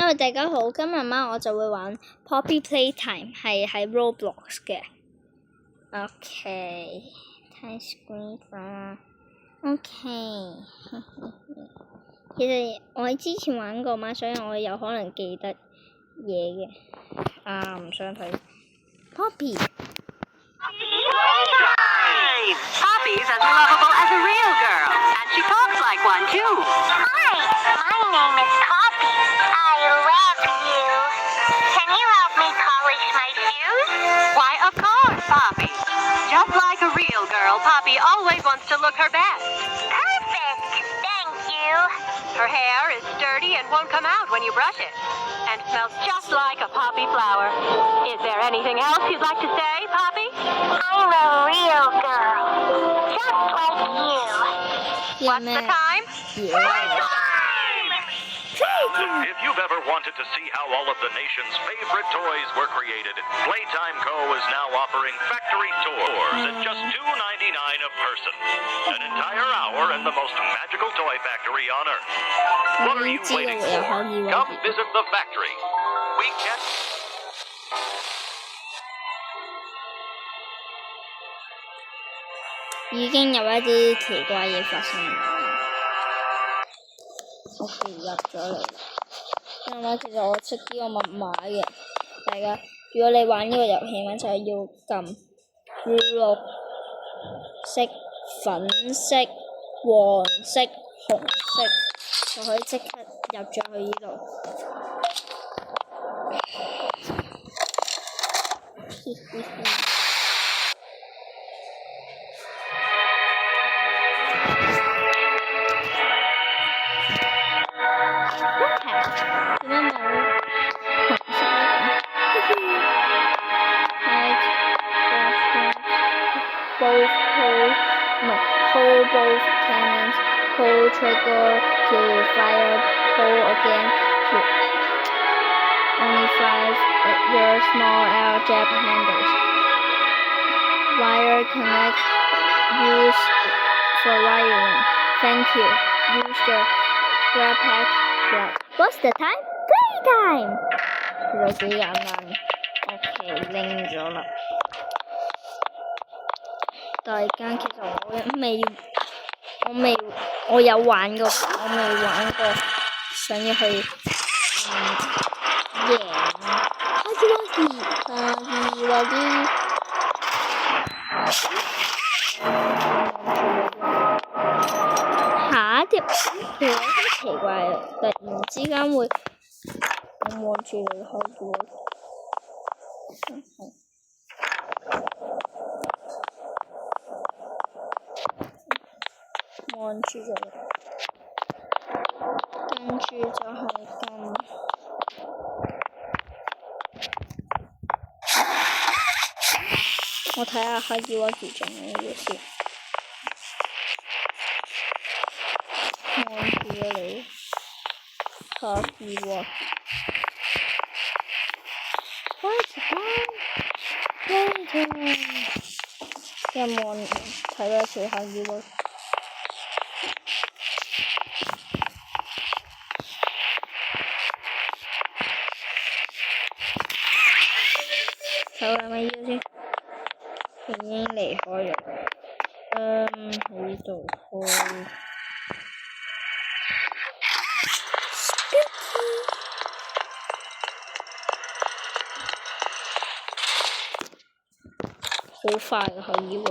Hello 大家好，今日晚我就會玩 Poppy Playtime，係喺 Roblox 嘅。OK， 睇 screen 啦。OK， 其實我之前玩過嘛，所以我有可能記得嘢嘅。唔想睇 Poppy。Poppy's as lovable as a real girl, and she talks like one too. Hi, my name is Poppy. I love you. Can you help me polish my shoes? Why, of course, Poppy. Just like a real girl, Poppy always wants to look her best. Perfect. Thank you. Her hair is sturdy and won't come out when you brush it, and smells just like a poppy flower. Is there anything else you'd like to say, Poppy? I'm a real girl. Just like you. What's the time? If you've ever wanted to see how all of the nation's favorite toys were created, Playtime Co. is now offering factory tours at just $2.99 a person. An entire hour in the most magical toy factory on Earth. What are you waiting for? Come visit the factory. We can... 已經有一啲奇怪嘢發生。我哋入咗嚟，因為其實我識呢個密碼嘅，大家如果你玩呢個遊戲咧，就係要撳綠色、粉色、黃色、紅色，就可以即刻入咗去呢度。Hold both cannons, pull trigger to fire, pull again to only fire your small air jab handles. Wire connect, use for wiring. Thank you. Use the grab pack grab. What's the time? Playtime! 其實幾簡單。OK， 拎咗啦。大家其實我有玩過，我未玩過，想要去贏啊！下一條其實好奇怪啊！突然之間會我望住你開咗。望住咗，跟住就係撳，我睇下黑衣娃做咗咩嘢先。望住咗你，黑衣娃。有冇睇多一次黑衣娃？睇下咩嘢先？已經離開咗。喺度開。好快嘅可以喎。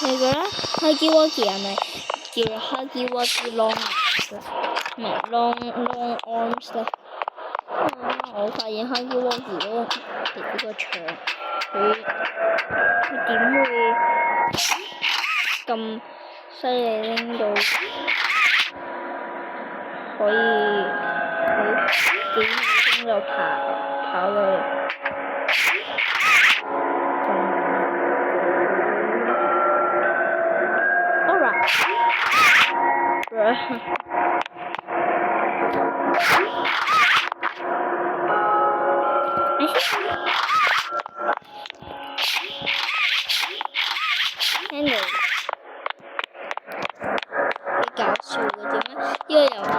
你覺得黑衣娃係咪叫黑衣娃啲 long arms 咧？唔係 long arms 咧？我發現黑衣娃如果呢個牆，佢點會咁犀利拎到可以幾秒鐘就跑到Anyway， 幾搞笑嘅點解呢個遊戲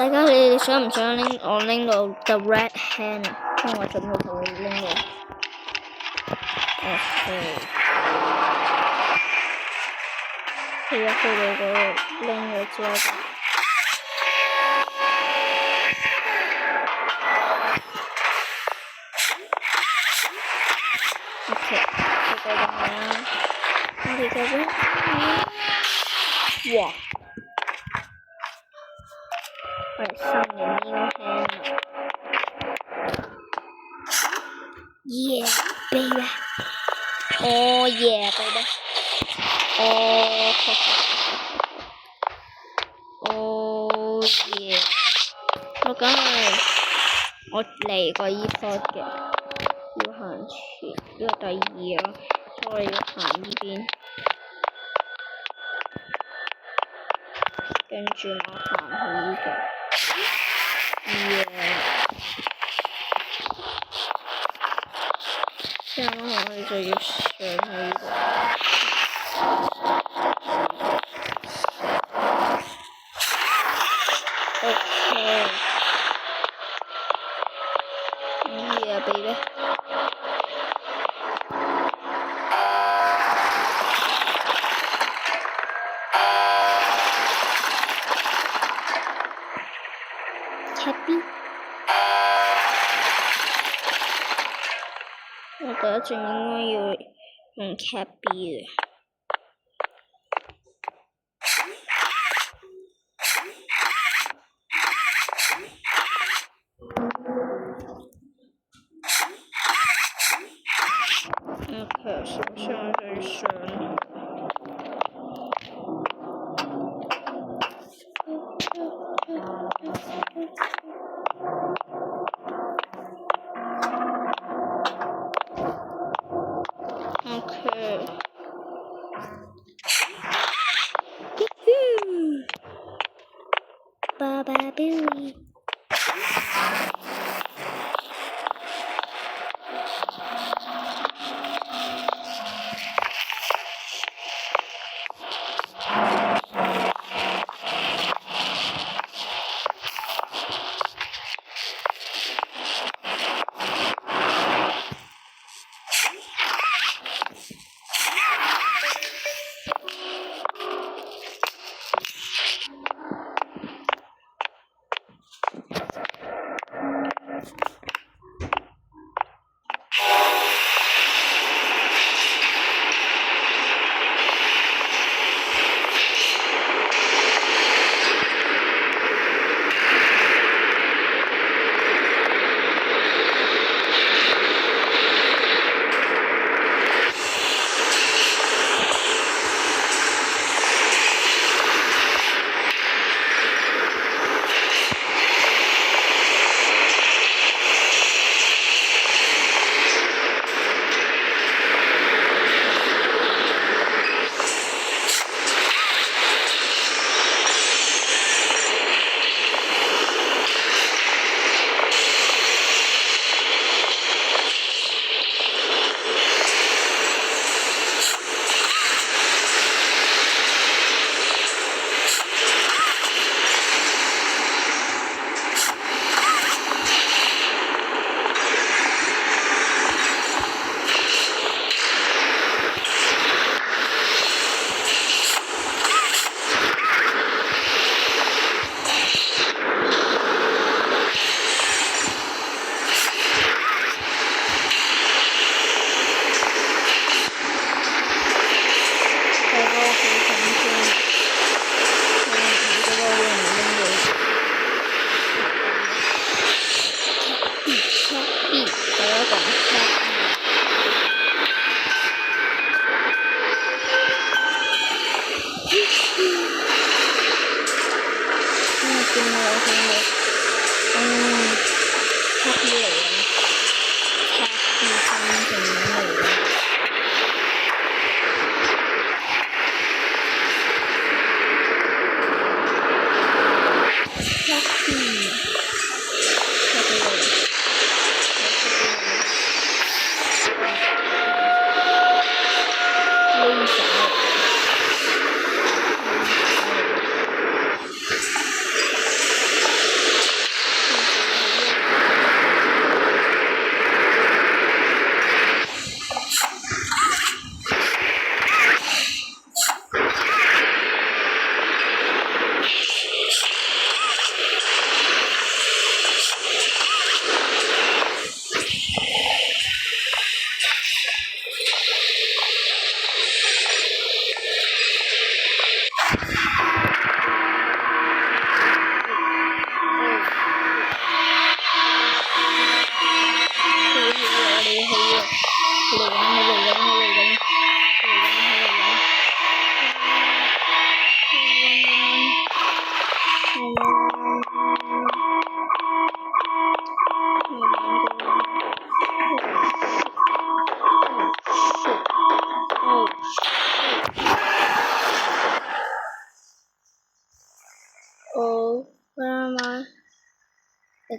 大家你哋想唔想我拎到 The Red Hand 啊？因為我準備就會拎到。OK。佢一去到嗰度拎咗之後就。OK， 呢個咁樣，我哋嗰邊，哇！我哋新嘅 new hand 啦 ，yeah baby， oh yeah baby， oh yeah， 我梗係我嚟過依科嘅，要行前，呢個第二咯，所以我要行呢邊，跟住我行去呢度。之後我哋就要上去呢度。OK。Yeah baby。Happy。我第一陣應該要用 Happy 嘅。OK， 首先我就上。OK。爸爸 Billy。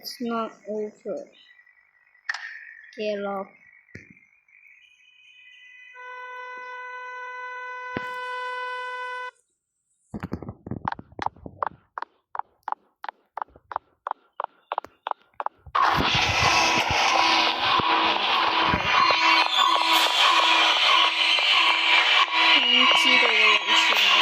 It's not over. Get up.知道嘅路線啦。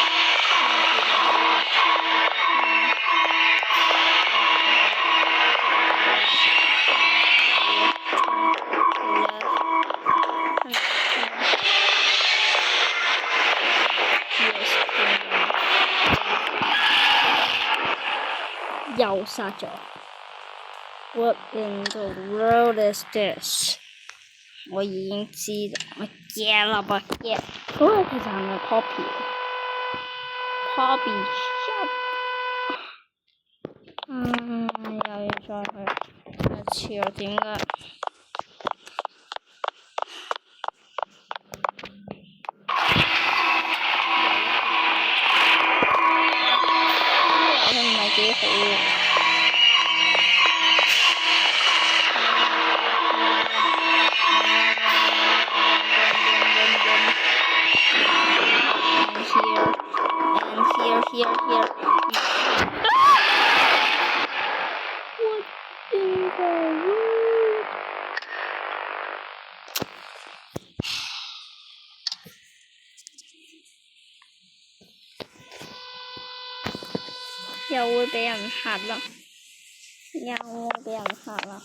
又殺咗。What in the world is this？ 我已經知道，我 get 啦吧 get。嗰個其實係咪 Poppy？Poppy shop。又要再去一次啊？點解？呢個唔係幾好喎。Here. What in the world? 又會俾人嚇啦！又會俾人嚇啦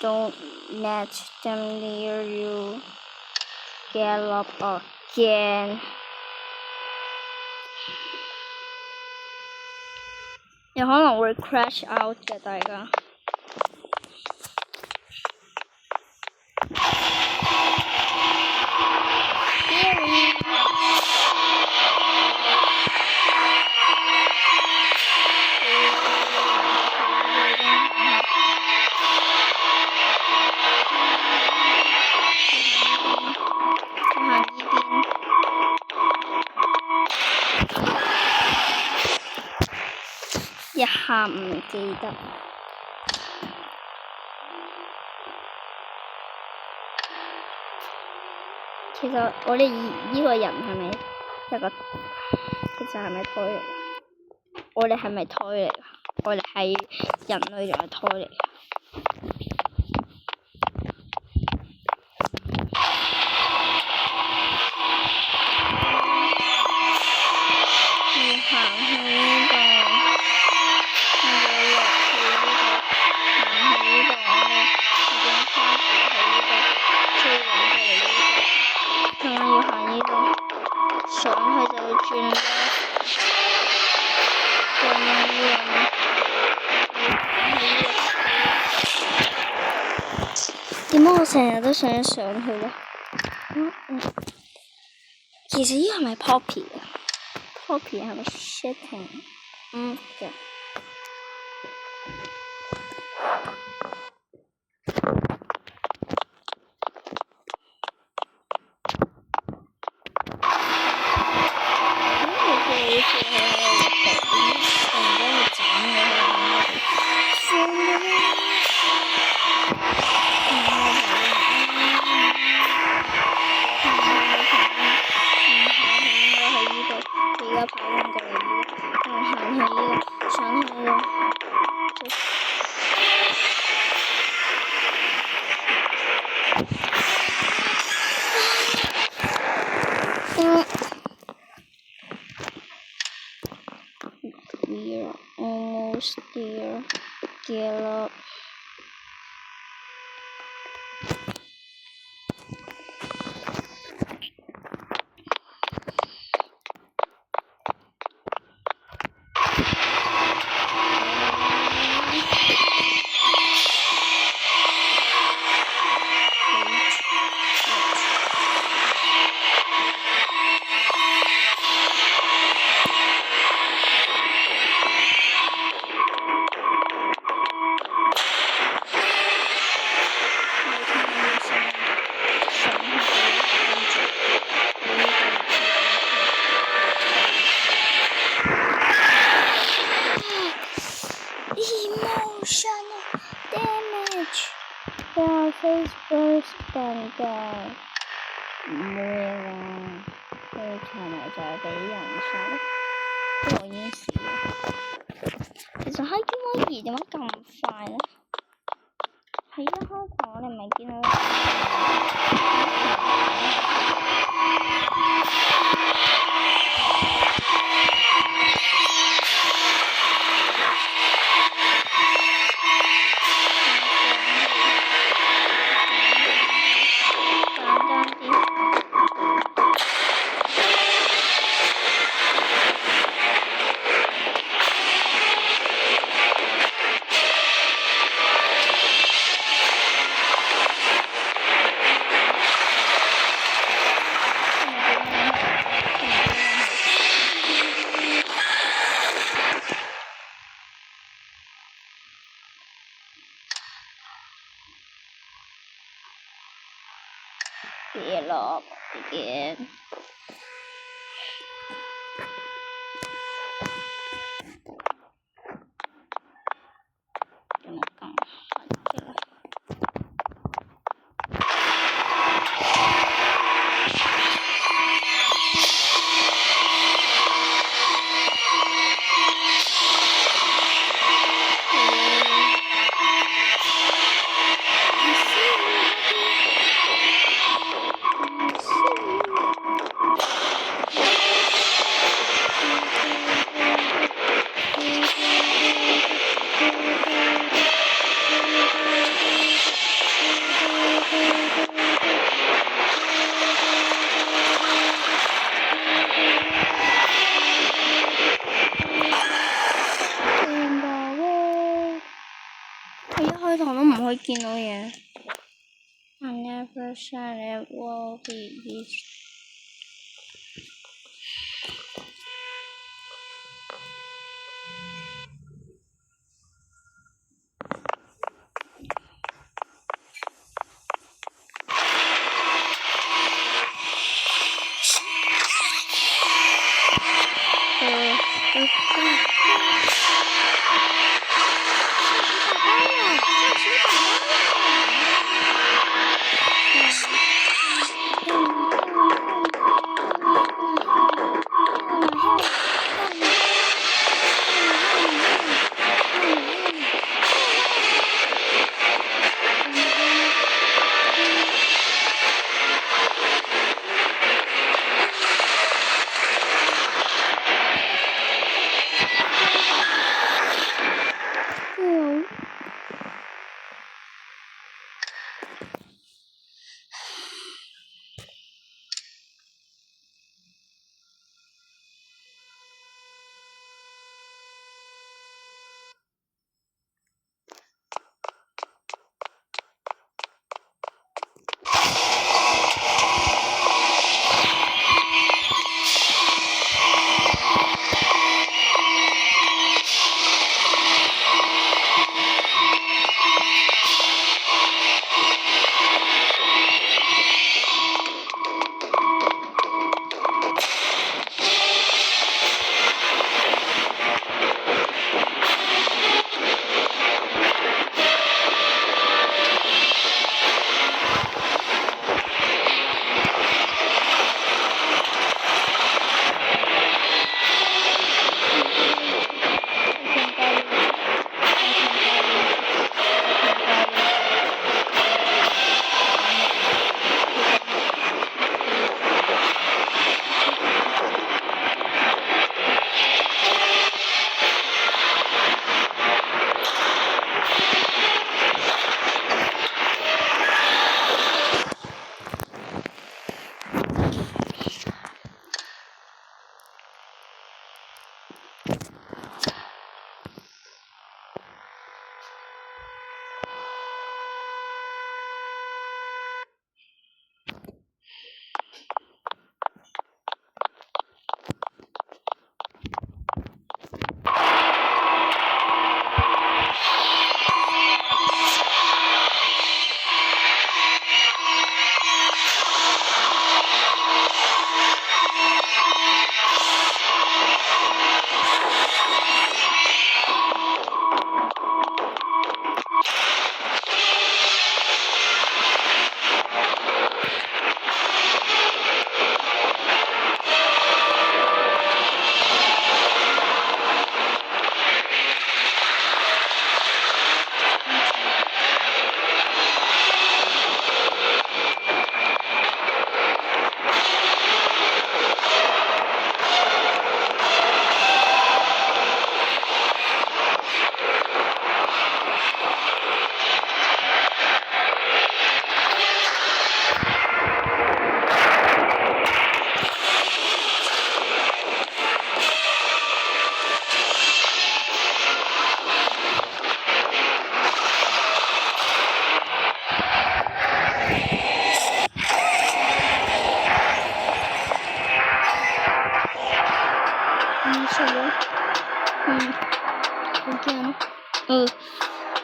！Don't let them near you. Get up again. 有可能會 crash out 嘅，大家。一下唔記得，其實我哋呢個人係咪一個？其實係咪胎嚟？我哋係咪胎嚟？我哋係人類定係胎嚟？要行去呢度。點解我成日都想上去咧？其實呢個係咪 Poppy 啊 ？Poppy 係咪 shitting？嘅。We're almost there. Get up. emotional damage。哇，face first 更加唔會啊！佢長嚟就係俾人殺，不過我已經死啦。其實黑天鵝兒點解咁快咧？喺一開頭我哋咪見到。別落嘅。點解咁快嘅？開頭都唔可以見到嘢。I never said it will be easy。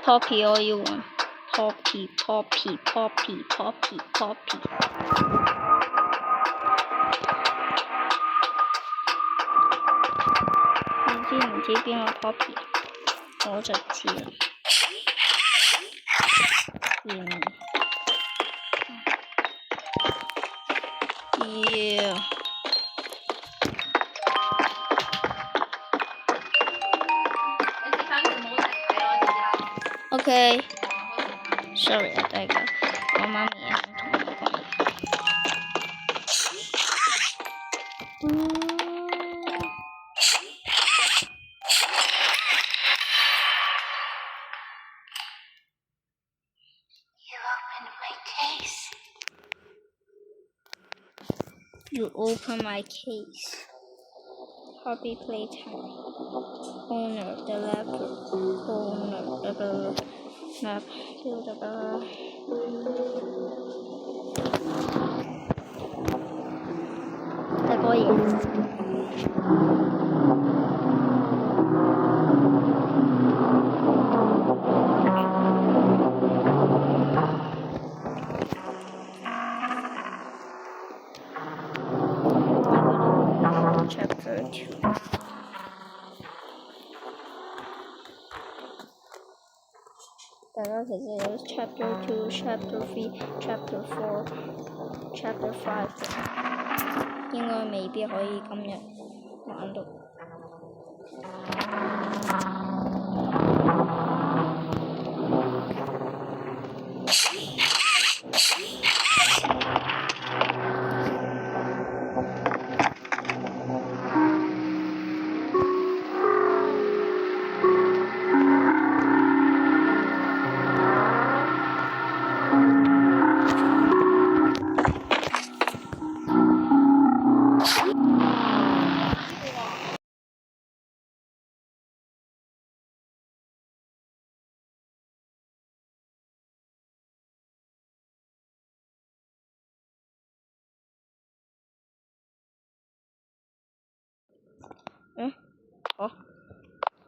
Poppy 我要玩 Poppy。唔知邊個 Poppy， 我就知啦。OK，sorry 啊，大家，我媽咪想同我講嘢。You open my case. Hobby playtime. Owner the leopard. Owner the bird. Map. Kill the bird. 大哥嘢。Chapter 2.大家其實有 Chapter 2、Chapter 3、Chapter 4、Chapter 5，應該未必可以今日玩到。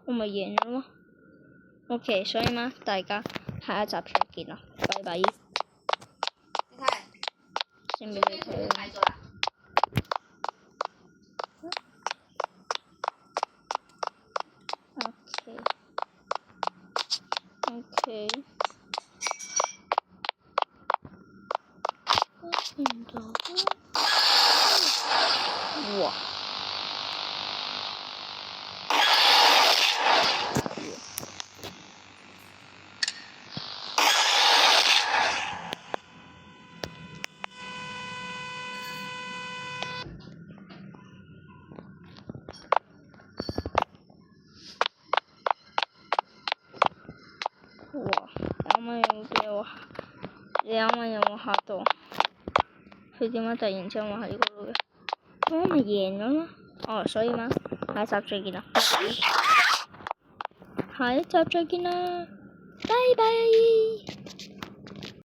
我咪贏咗咯。OK， 所以嘛，大家下一集再見啦，拜拜。先俾你睇。OK。哇！你啱啱有冇嚇到？佢點解突然之間話喺嗰度嘅？我咪贏咗咯。哦，所以嘛，下一集再見啦，拜拜。下一集再見啦，拜拜。